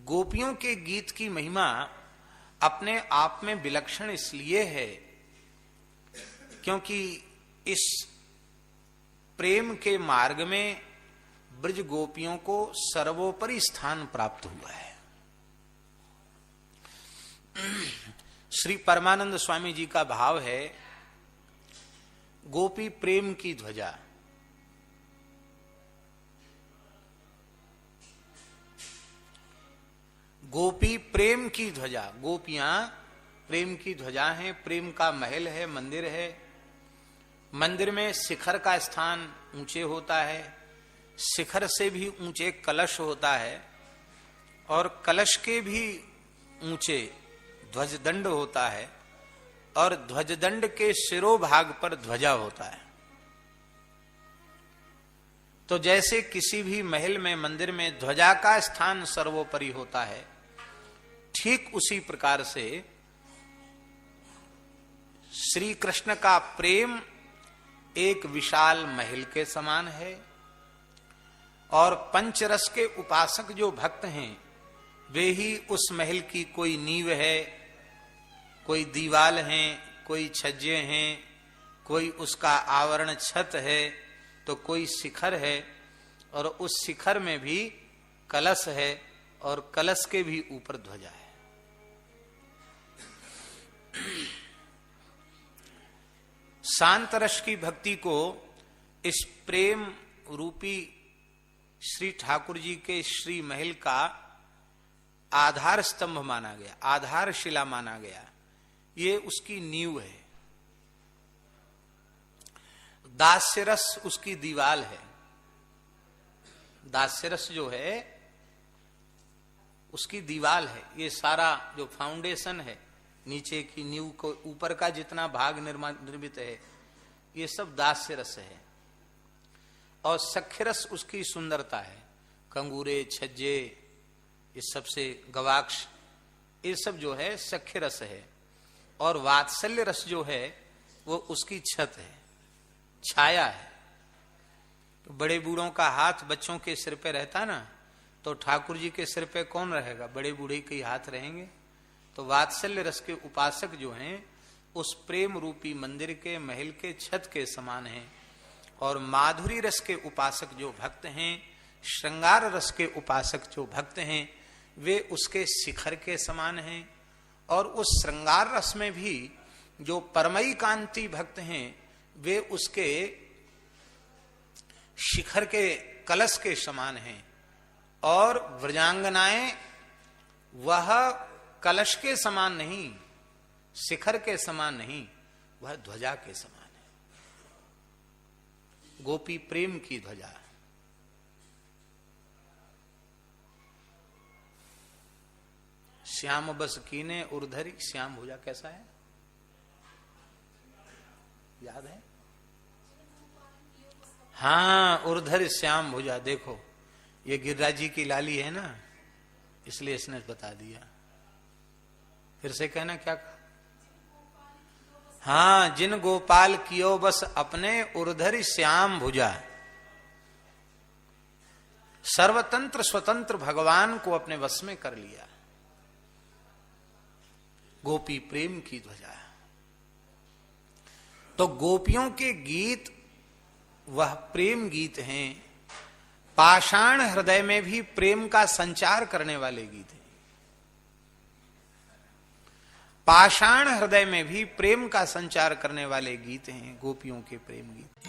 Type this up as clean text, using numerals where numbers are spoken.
गोपियों के गीत की महिमा अपने आप में विलक्षण इसलिए है क्योंकि इस प्रेम के मार्ग में ब्रज गोपियों को सर्वोपरि स्थान प्राप्त हुआ है। श्री परमानंद स्वामी जी का भाव है, गोपी प्रेम की ध्वजा। गोपी प्रेम की ध्वजा, गोपियां प्रेम की ध्वजा हैं। प्रेम का महल है, मंदिर है। मंदिर में शिखर का स्थान ऊंचे होता है, शिखर से भी ऊंचे कलश होता है और कलश के भी ऊंचे ध्वजदंड होता है और ध्वजदंड के शिरोभाग पर ध्वजा होता है। तो जैसे किसी भी महल में, मंदिर में ध्वजा का स्थान सर्वोपरि होता है, ठीक उसी प्रकार से श्री कृष्ण का प्रेम एक विशाल महल के समान है और पंचरस के उपासक जो भक्त हैं वे ही उस महल की कोई नींव है, कोई दीवाल हैं, कोई छज्जे हैं, कोई उसका आवरण छत है, तो कोई शिखर है और उस शिखर में भी कलश है और कलश के भी ऊपर ध्वजा है। शांत रस की भक्ति को इस प्रेम रूपी श्री ठाकुर जी के श्री महल का आधार स्तंभ माना गया, आधारशिला माना गया। ये उसकी नींव है। दास्य रस उसकी दीवाल है। दास्य रस जो है उसकी दीवाल है। ये सारा जो फाउंडेशन है, नीचे की नींव को ऊपर का जितना भाग निर्मित है, ये सब दास्य रस है। और सख्य रस उसकी सुंदरता है। कंगूरे, छज्जे, ये सबसे गवाक्ष, ये सब जो है सख्य रस है। और वात्सल्य रस जो है वो उसकी छत है, छाया है। तो बड़े बूढ़ों का हाथ बच्चों के सिर पे रहता ना, तो ठाकुर जी के सिर पे कौन रहेगा? बड़े बूढ़े के हाथ रहेंगे। तो वात्सल्य रस के उपासक जो हैं उस प्रेम रूपी मंदिर के महल के छत के समान हैं। और माधुरी रस के उपासक जो भक्त हैं, श्रृंगार रस के उपासक जो भक्त हैं, वे उसके शिखर के समान हैं। और उस श्रृंगार रस में भी जो परमई कांति भक्त हैं, वे उसके शिखर के कलश के समान हैं। और व्रजांगनाएं वह कलश के समान नहीं, शिखर के समान नहीं, वह ध्वजा के समान है। गोपी प्रेम की ध्वजा। श्याम बस कीने उर्धरी श्याम भुजा। कैसा है, याद है? हाँ, उर्धर श्याम भुजा। देखो, ये गिरिराज जी की लाली है ना, इसलिए इसने बता दिया। फिर से कहना क्या कहा? हाँ, जिन गोपाल कियो बस अपने उर्धर श्याम भुजा। सर्वतंत्र स्वतंत्र भगवान को अपने वश में कर लिया। गोपी प्रेम की ध्वजा। तो गोपियों के गीत वह प्रेम गीत हैं। पाषाण हृदय में भी प्रेम का संचार करने वाले गीत हैं। पाषाण हृदय में भी प्रेम का संचार करने वाले गीत हैं गोपियों के प्रेम गीत।